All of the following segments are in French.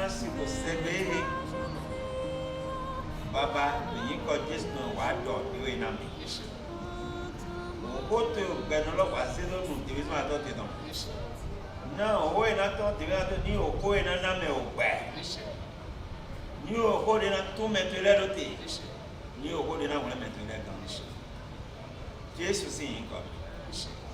na si ko sebe baba yi ko Jésù no wa do diwe na mi ko to gbenolo wa se no nu diwe ma do te don na o e na to diwe to ni o ko e na na me o gbe ni o ko de na to me to le do te ni o ko de na wona me to le gan Jésù si yin ko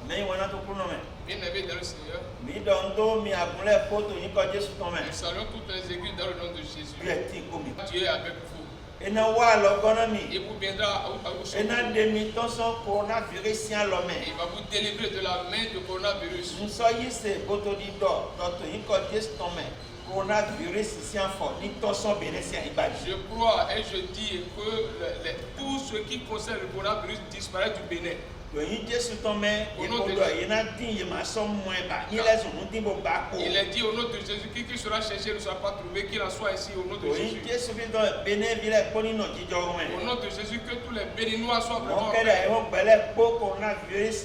mais wana to kuno me Bien-aimés dans le Seigneur, mi dondo mi agunle poto yin ko Jésù ton me nous saluons toutes les églises dans le nom de Jésus. bi e ti ko mi Dieu est avec vous. ena wa lo gona mi Il vous viendra à vos secours. ena de mi ton so coronavirus si a lo me Il va vous délivrer de la main du coronavirus. nso yi se poto di do to yin ko Jésù ton me coronavirus si en fort ni ton so bene si a ibaji Je crois et je dis que tout ce qui concerne le coronavirus disparaît du Bénin. to yin Jésù ton me e ko do yin din ye ma so mo e ba ni le so mu din bo ba ko Il est dit au nom de Jésus, qui sera cherché ne sera pas trouvé, qu'il en soit ici au nom de to yin Jésus. Jésù bi do bene bi le ko ni no jijo Au me nom de Jésus, que tous les Béninois soient on vraiment kede e won gbele po coronavirus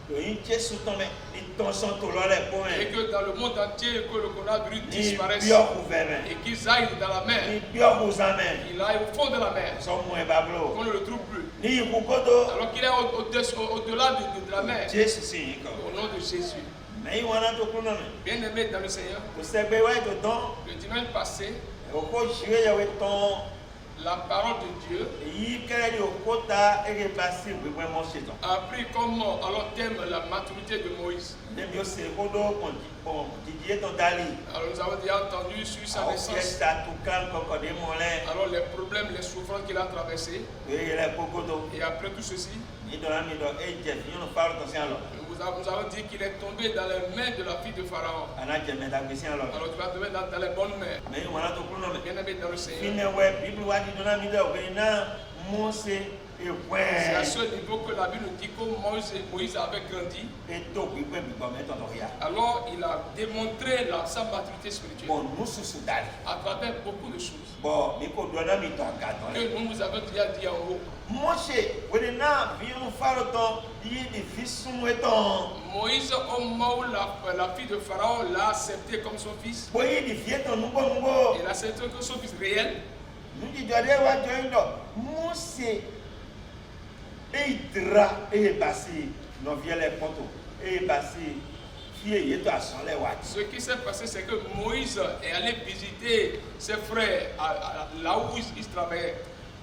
to yin Jésù ton me ni ton so to lo le po et me que dans le monde entier, que le coronavirus ni disparaisse bio ku vere et qu'ils aillent dans la mer. ni bio ku zame Il aille au fond de la mer, so mo e ba blo qu'on ne le trouve plus. ni ibu kodo Alors qu'il est au-delà de la mer. Jésù si yin ko Au nom de Jésus. mais wana to kuno me Bien-aimés dans le Seigneur, ko se gbe wa to don le dimanche passé, o ko jiwe ya we ton la parole de Dieu yi kere ni o ko ta e ke pasi gbe mo se ton a pris comme alors thème la maturité de Moïse. ne mi o se ko do kon di ton dali Alors nous avons déjà entendu sur sa o naissance, fiesta tu kan ko de mo le alors les problèmes, les souffrances qu'il a traversées. e le ko do Et après tout ceci, ni do la mi do e je fi no fa to se lo nous avons dit qu'il est tombé dans les mains de la fille de Pharaon. ana je me da gbe se lo Alors tu vas tomber dans les bonnes mains. mais wana to kuno me Bien-aimés dans le Seigneur. fine we bible wa di do na mi do we na Mose e C'est à we ce niveau que la Bible nous dit que Moïse avait grandi. e to gbe gbe gbo me to ya Alors il a démontré sa maturité spirituelle bon nous susu dali à travers beaucoup de choses bon mi ko do na mi to ga don que nous nous avons déjà dit en haut. Mose we na vi no fa to yi di fi sun we ton Moïse, au moment où la fille de Pharaon l'a accepté comme son fils, bo yi di fi ton nugo il a accepté que son fils réel. Ndi jode wa join do Mose e dra e basi no viele poto e basi fie ye to asan le wa Ce qui s'est passé, c'est que Moïse est allé visiter ses frères là où ils travaillaient.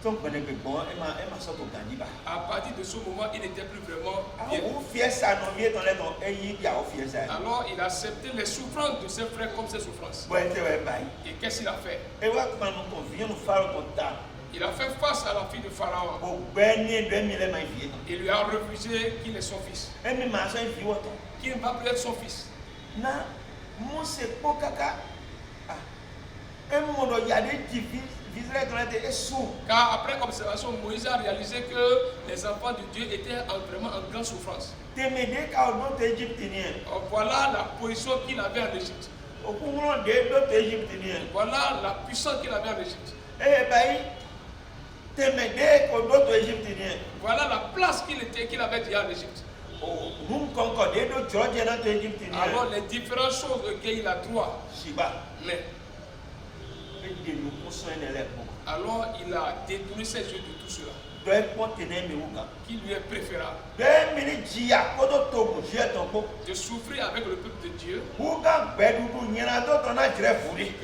ton bene pe bon e ma so to gandi ba À partir de ce moment, il n'était plus vraiment bien. o fie sa no vie ton le ton e yi ya o fie sa Alors il a accepté les souffrances de ses frères comme ses souffrances. bo ente we bai Et qu'est-ce qu'il a fait? e wa kuma no ton vie no fa ton ta Il a fait face à la fille de Pharaon. bo gbe ni do mi le ma vie Il lui a refusé qu'il est son fils. e mi ma so vie wo ton Qu'il ne va plus être son fils. na Mose po kaka ah e mo do ya de ji Israël dans les sous. Car après observation, Moïse a réalisé que les enfants de Dieu étaient vraiment en grande souffrance. Témédé car d'autres Égyptiens. Voilà la position qu'il avait en Égypte. Au courant d'autres Égyptiens. Voilà la puissance qu'il avait en Égypte. Eh bien, témédé car d'autres Égyptiens. Voilà la place qu'il avait déjà en Égypte. Nous concordons d'autres Georgiens dans Égyptiens. Alors les différentes choses auxquelles il a droit. Shiba. Mais alors il a détourné ses yeux de tout cela. Qui lui est préférable de souffrir avec le peuple de Dieu que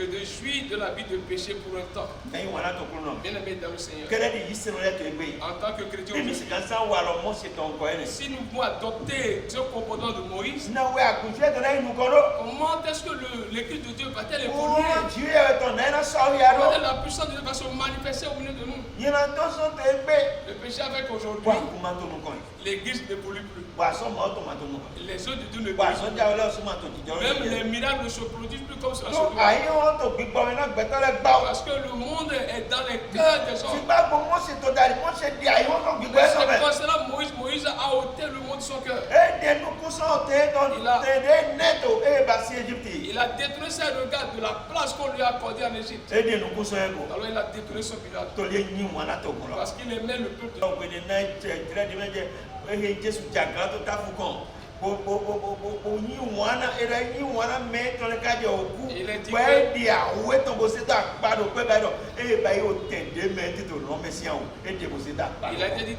de jouir de la vie de péché pour un temps. Bien-aimé dans le Seigneur, en tant que chrétien, si nous pouvons adopter ce comportement de Moïse, comment est-ce que l'Église de Dieu va-t-elle évoluer? La puissance de Dieu va se manifester au milieu de nous. Le péché avec aujourd'hui, l'Église n'évolue plus. Les œuvres de Dieu ne évoluent plus. Même les miracles ne se produisent plus comme cela se doit. Parce que le monde est dans les cœurs des hommes. C'est pour cela que Moïse a ôté le monde de son cœur. Il a détruit ses regards de la place qu'on lui a accordée en Égypte. Alors il a détruit son village. Parce qu'il aimait le peuple. Il est dit que Il a été dit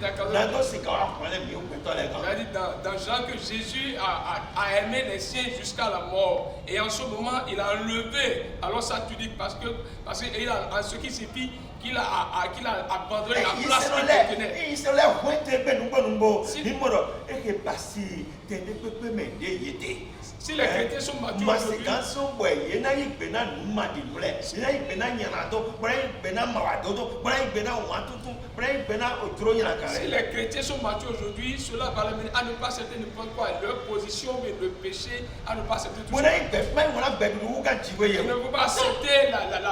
dans Jean que Jésus a aimé les siens jusqu'à la mort. Et en ce moment, il a enlevé alors ça tu dis parce qu'il a en ce qui signifie qu'il a abandonné la place qu'il tenait. Si les chrétiens sont matures aujourd'hui, cela va les mener à ne pas accepter n'importe quoi, leur position, mais le péché, à ne pas accepter tout ça. Ils ne vont pas accepter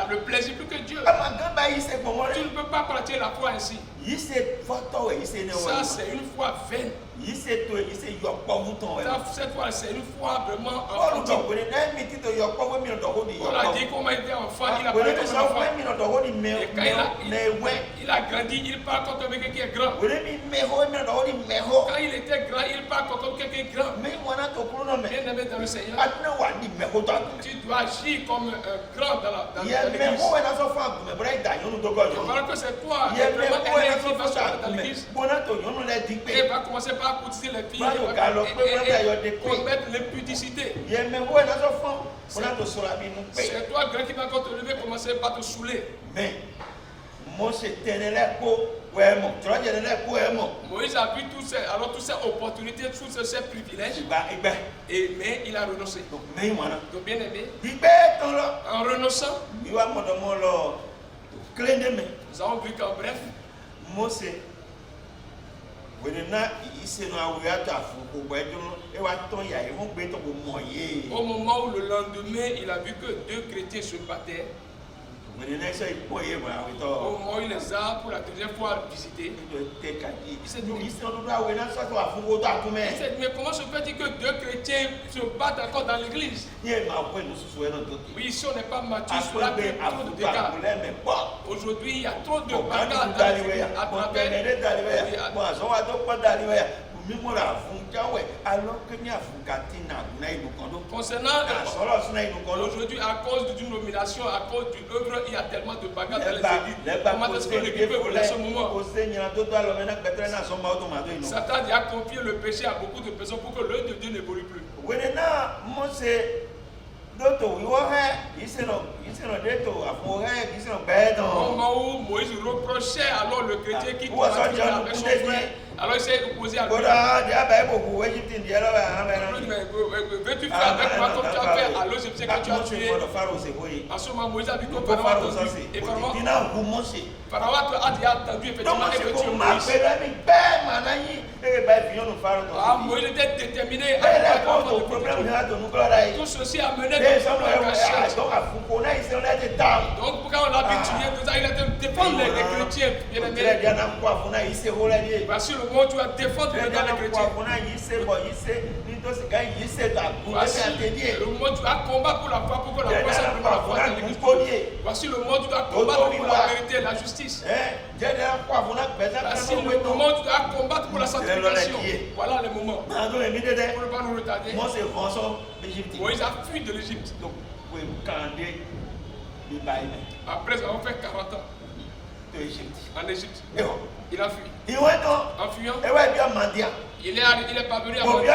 le plaisir plus que Dieu. Tu ne peux pas pratiquer la foi ainsi. Ça, c'est une foi vaine. Cette fois, c'est une foi vraiment enfantine. On a dit comment il était enfant, il a parlé comme un enfant. Et quand il a grandi, il parle comme quelqu'un qui est grand. Quand il était grand, il parle comme quelqu'un qui est grand. Bien aimé dans le Seigneur, tu dois agir comme un grand dans l'église. Je parle que c'est toi qui est vraiment un qui va sortir dans l'église. Et va commencer par courtiser les filles et commettre l'impudicité. C'est toi, grand, qui va encore te lever, commencer par te saouler. Mais Moïse a vu toutes ces opportunités, toutes ces privilèges. Mais il a renoncé. Donc bien aimé, en renonçant, nous avons vu qu'en bref, au moment où le lendemain il a vu que 2 chrétiens se battaient, au moment où il les a pour la deuxième fois visité, il s'est dit, mais comment se fait-il que 2 chrétiens se battent encore dans l'église? Oui, ici on n'est pas mature, cela fait trop de dégâts. Aujourd'hui il y a trop de bagarres dans l'église à travers. Concernant aujourd'hui, à cause d'une nomination, à cause d'une œuvre, il y a tellement de bagarres dans les églises. Comment est-ce que l'équipe peut voler ce moment? Satan a confié le péché à beaucoup de personnes pour que l'œuvre de Dieu n'évolue plus. Au moment où Moïse reprochait alors le chrétien qui combattait avec son frère, alors il s'est opposé à lui. Veux-tu faire avec moi comme tu as fait à l'Égyptien que tu as tué? En ce moment, Moïse a vu que Pharaon a entendu. Et Pharaon a déjà entendu effectivement et que tu es Moïse. Moïse était déterminé à tout ceci a mené de donc quand on l'a vu tuer, il a défendu les chrétiens. Voici le mot tu vas défendre les chrétiens. Voici le mot tu vas combattre pour la foi, pour que la foi soit pour la foi dans l'église. Voici le mot tu vas combattre pour la vérité, la justice. Voici le moment tu dois combattre pour la sanctification. Voilà le moment. Pour ne pas nous retarder. Moïse a fui de l'Égypte. Après avoir fait 40 ans en Égypte, il a fui. En fuyant, il est parvenu à Mandia.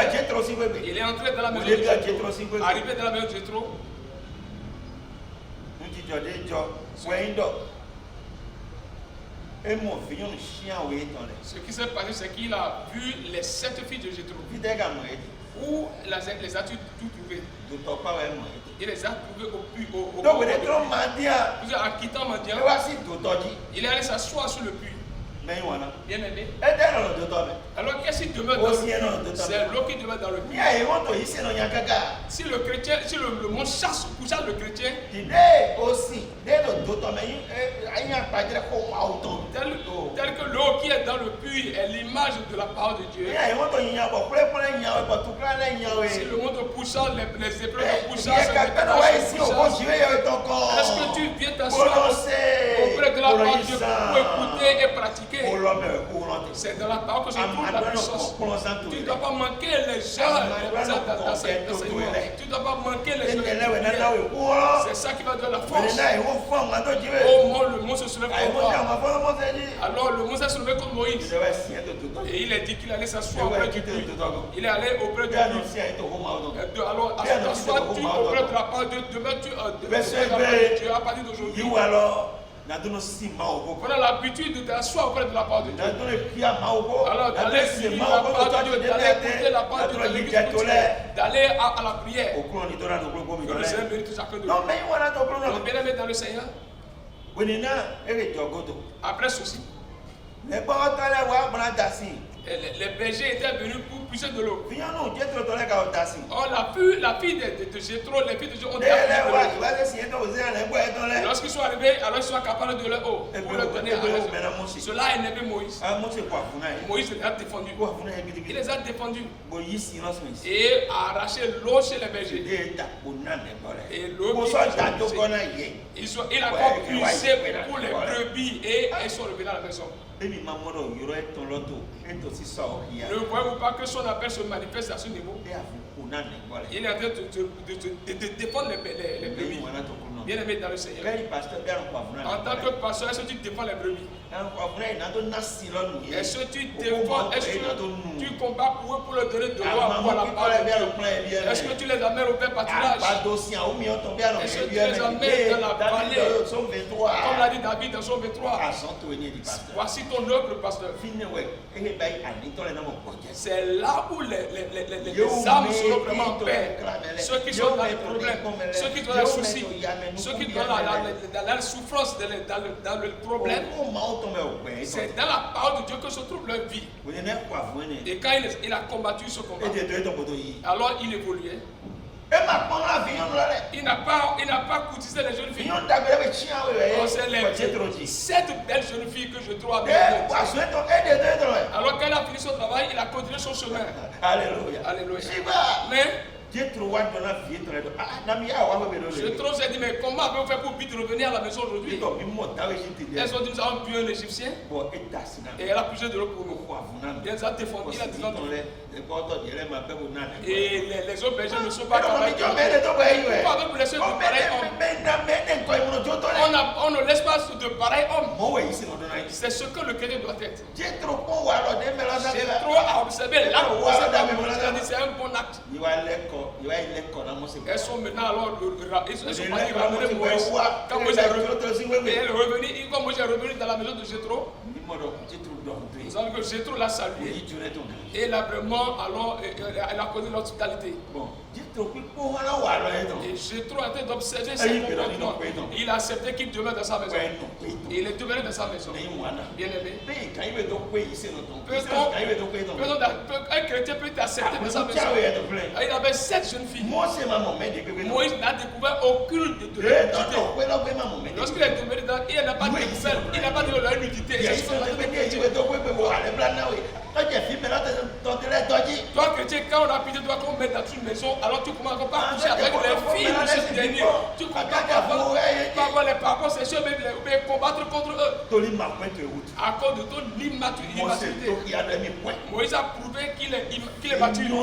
Il est entré dans la maison de Jétro. Arrivé dans la maison de Jétro, ce qui s'est passé, c'est qu'il a vu les 7 filles de Jétro. Où les a-t-il tout trouvé? Il les a trouvés au puits. En quittant Mandia, il est allé s'asseoir sur le puits. Bien aimé. Alors qu'est-ce qui demeure dans le puits? C'est l'eau qui demeure dans le puits. Si le chrétien, si le monde chasse le chrétien, tel que l'eau qui est dans le puits est l'image de la parole de Dieu. Si le monde poussant, les épreuves poussant, est-ce que tu viens t'asseoir auprès de la parole de Dieu pour écouter et pratiquer? C'est dans la parole que se trouve la puissance. Tu ne dois pas manquer les heures dans cet enseignement. Tu ne dois pas manquer les heures. C'est ça qui va donner la force. Oh mon, le mot se soulève contre moi. Alors le mot s'est soulevé contre Moïse. Et il a dit qu'il allait s'asseoir auprès du puits. Il est allé auprès du puits. Alors, assois-tu auprès de la parole de Dieu. Demain, tu Dieu à partir d'aujourd'hui. On a l'habitude d'asseoir auprès de la parole de Dieu. Alors, d'aller lire la parole de Dieu, d'aller écouter la parole de Dieu, d'aller à la prière. Que le Seigneur bénisse chacun de nous. Donc, bien aimé dans le Seigneur. Après ceci, les bergers étaient venus pour puiser de l'eau. Oh, la fille de Jéthro, les filles de Jéthro ont déjà puisé de l'eau. Lorsqu'ils sont arrivés, alors ils sont capables de leur eau pour leur donner à raison. Cela a énervé Moïse. Moïse les a défendus. Il les a défendus. Et a arraché l'eau chez les bergers. Et l'eau il a encore puisé pour les brebis et ils sont revenus à la maison. Ne voyez-vous pas que son appel se manifeste à ce niveau? Il est en train de défendre les brebis. Bien aimé dans le Seigneur. En tant que pasteur, est-ce que tu défends les brebis? Est-ce que tu défends, est-ce que tu combats pour eux pour leur donner de l'eau à boire la parole de Dieu? Est-ce que tu les amènes au père pâturage? Est-ce que tu les amènes dans la vallée? Comme l'a dit David dans son 23. Voici ton œuvre, pasteur. C'est là où les âmes seront vraiment en paix. Ceux qui sont dans les problèmes, ceux qui sont dans les soucis, ceux qui sont dans la souffrance, dans le problème, c'est dans la parole de Dieu que se trouve leur vie. Et quand il a combattu ce combat, alors il évoluait. Il n'a pas courtisé les jeunes filles. C'est 7 belles jeunes filles que je trouve avec lui. Alors quand il a fini son travail, il a continué son chemin. Alléluia. Alléluia. Mais Jéthro s'est dit, mais comment avez-vous fait pour vite revenir à la maison aujourd'hui? Elles ont dit, nous avons tué un Égyptien. Et elle a puisé de l'eau pour nous. Et elle nous a défendu, il a défendu. Et les autres bergers ne sont pas capables. Pourquoi avez-vous laissé de pareils hommes? On ne laisse pas de pareils hommes. C'est ce que le chrétien doit être. Jéthro a observé l'acte. C'est un bon acte. Elles sont maintenant alors, ils sont partis ramener Moïse. Quand Moïse est revenu dans la maison de Jéthro, nous savons que Jéthro l'a salué. Et il a vraiment, alors, elle a connu l'hospitalité. Et Jéthro a été d'observer ses comportements. Il a accepté qu'il demeure dans sa maison. Et il est demeuré dans sa maison. Bien aimé. Un chrétien peut t'accepter dans sa maison. Il avait 7 jeunes filles. Moïse n'a découvert aucune de leur nudité. Lorsqu'il est demeuré dans, il n'a pas découvert, il n'a pas dit leur nudité. Toi chrétien, quand on a pitié, toi qu'on met dans une maison, alors tu commences pas à coucher avec les filles de ce dernier. Tu commences pas avoir les parcours sexuels, mais combattre contre eux. À cause de ton immaturité. Moïse a prouvé qu'il est mature.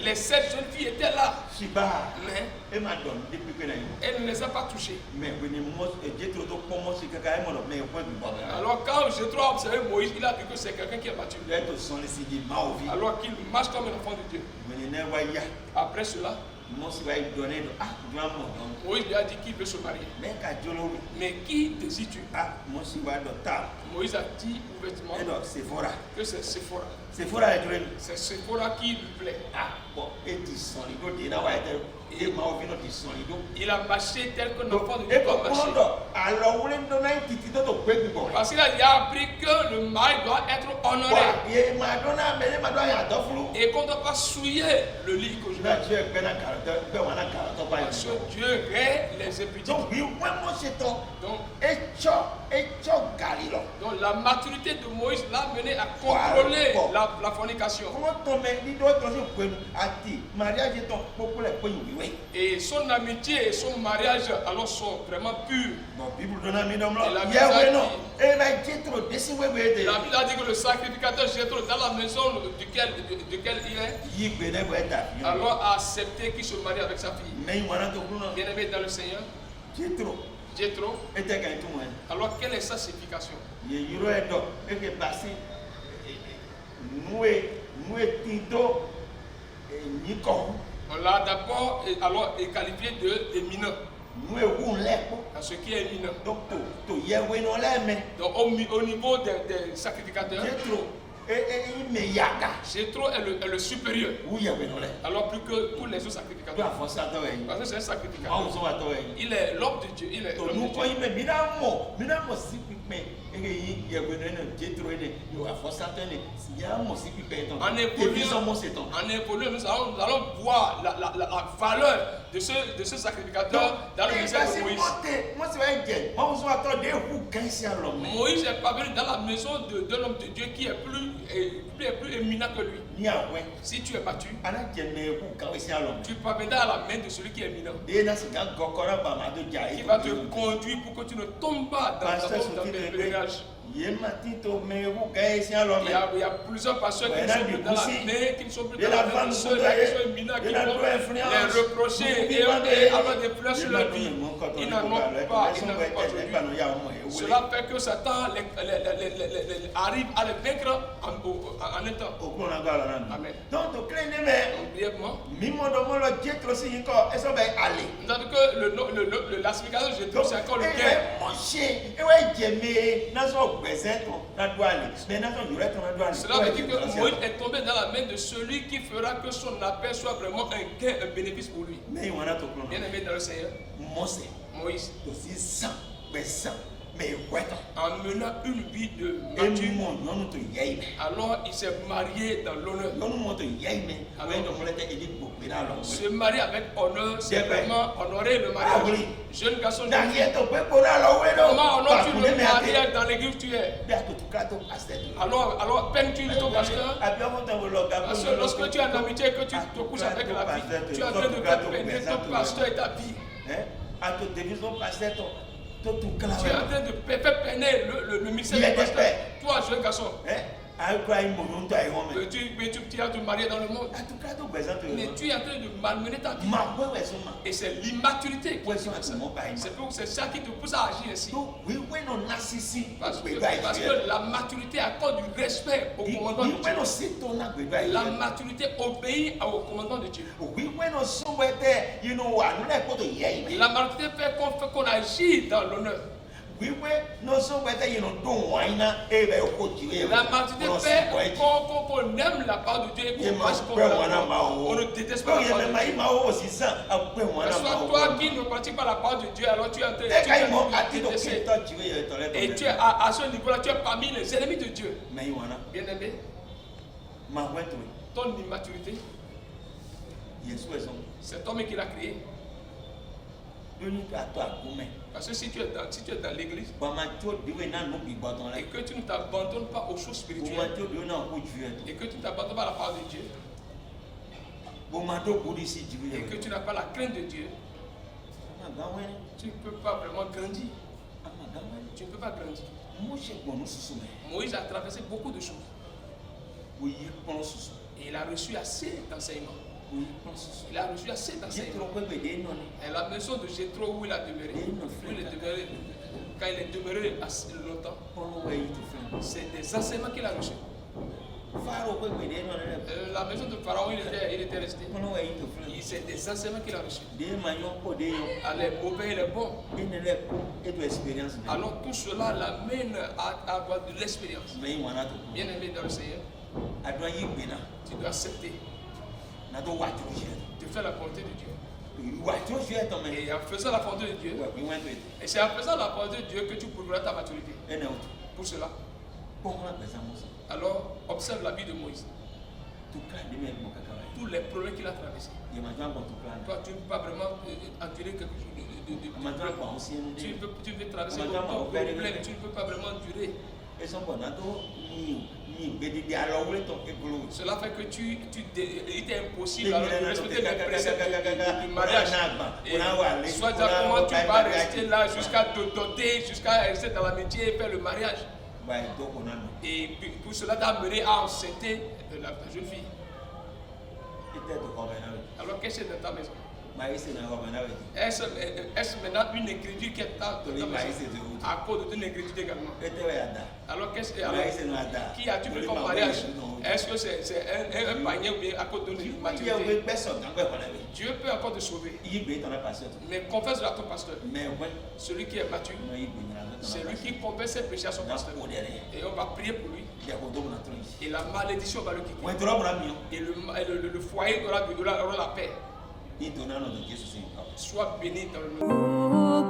Les 7 jeunes filles étaient là. Mais elle ne les a pas touchées. Alors quand Jéthro a observé Moïse, il a vu que c'est quelqu'un qui est mature. Alors qu'il marche comme un enfant de Dieu. Après cela, Moïse lui a dit qu'il veut se marier. Mais qui désires-tu? Moïse a dit ouvertement que c'est Séphora. C'est Séphora qui lui plaît. Il a marché tel qu'un enfant de Dieu doit marcher. Parce qu'il a appris que le mari doit être honoré. Et qu'on ne doit pas souiller le lit que je veux. Parce que Dieu règle les épidémies. Donc la maturité de Moïse l'a mené à contrôler la fornication. Et son amitié et son mariage alors sont vraiment purs. Et la Bible a dit que le sacrificateur Jéthro, dans la maison duquel il est, alors a accepté qu'il se marie avec sa fille. Bien-aimé dans le Seigneur, Jéthro, alors quelle est sa signification? On l'a d'abord qualifié d'éminent. À ce qui est éminent. Donc au niveau des sacrificateurs, Jéthro est le supérieur. Alors plus que tous les autres sacrificateurs. Parce que c'est un sacrificateur. Il est l'homme de Dieu. Il est l'homme de Dieu. En évoluant, nous allons voir la valeur de ce sacrificateur dans le ministère de Moïse. Moïse est parvenu dans la maison de l'homme de Dieu qui est plus éminent que lui. Si tu es battu, tu parviendras à la main de celui qui est éminent. Qui va te conduire pour que tu ne tombes pas dans tes pèlerinages. Il y a plusieurs pasteurs qui sont plus dans la main, qui ne sont plus dans la main de ceux-là qui sont éminents, qui vont les reprocher et avoir des pleurs sur leur vie. Ils n'en ont pas aujourd'hui. Cela fait que Satan arrive à les vaincre en un temps. Amen. Donc, brièvement, nous avons que la signification de Jéthro, c'est encore le gain. Cela veut dire que Moïse est tombé dans la main de celui qui fera que son appel soit vraiment un gain, un bénéfice pour lui. Bien aimé dans le Seigneur, Moïse, en menant une vie de mature, alors il s'est marié dans l'honneur. Se marier avec honneur, c'est vraiment honorer le mariage. Jeune garçon, comment honores-tu le mariage dans l'église où tu es? Alors peines-tu ton pasteur? Parce que lorsque tu es en amitié et que tu te couches avec la vie, tu es en train de faire peiner ton pasteur et ta vie. Tu es en train de faire peiner le ministère du pasteur. Toi, jeune garçon. Tu as te marier dans le monde. Mais tu es en train de malmener ta vie. Et c'est l'immaturité. C'est ça qui te pousse à agir ainsi. Parce que la maturité accorde du respect au commandement de Dieu. La maturité obéit au commandement de Dieu. La maturité fait qu'on agit dans l'honneur. La maturité fait qu'on aime la part de Dieu et qu'on marche comme on ne déteste pas la part de Dieu. Soit toi qui ne pratiques pas la part de Dieu, alors tu es en train de détester. Et tu es à ce niveau-là, tu es parmi les ennemis de Dieu. Bien aimé, ton immaturité, c'est toi qui l'a créé. Parce que si tu es dans l'église et que tu ne t'abandonnes pas aux choses spirituelles et que tu ne t'abandonnes pas à la part de Dieu et que tu n'as pas la crainte de Dieu, tu ne peux pas vraiment grandir. Tu ne peux pas grandir. Moïse a traversé beaucoup de choses. Et il a reçu assez d'enseignements. Il a reçu assez d'enseignements. Et la maison de Jéthro où il a demeuré, quand il est demeuré assez longtemps, c'est des enseignements qu'il a reçus. La maison de Pharaon, il était resté. C'est des enseignements qu'il a reçus. Les mauvais et les bons. Alors tout cela l'amène à avoir de l'expérience. Bien aimé dans le Seigneur, tu dois accepter de faire la volonté de Dieu. Et en faisant la volonté de Dieu, et c'est en faisant la volonté de Dieu que tu prouveras ta maturité. Pour cela, alors observe la vie de Moïse. tous les problèmes qu'il a traversés. Toi, tu ne peux pas vraiment endurer quelque chose tu veux traverser le problème, tu ne peux pas vraiment endurer. Cela fait que il était impossible de respecter les préceptes du mariage. Et soit comment tu vas rester là jusqu'à te doter, jusqu'à rester dans l'amitié et faire le mariage. Et pour cela t'a amené à enceinter la jeune fille. Alors qu'est-ce que c'est dans ta maison? Est-ce maintenant une écriture qui est dans ta maison à cause d'une écriture également? Alors qu'est-ce que qui a-tu fait comme mariage? Est-ce que c'est un panier ou bien à cause d'une maturité? Dieu peut encore te sauver. Mais confesse-le à ton pasteur. Celui qui est mature, c'est lui qui confesse ses péchés à son pasteur. Et on va prier pour lui. Et la malédiction va le quitter. Et le foyer aura la paix. Sois béni dans le nom.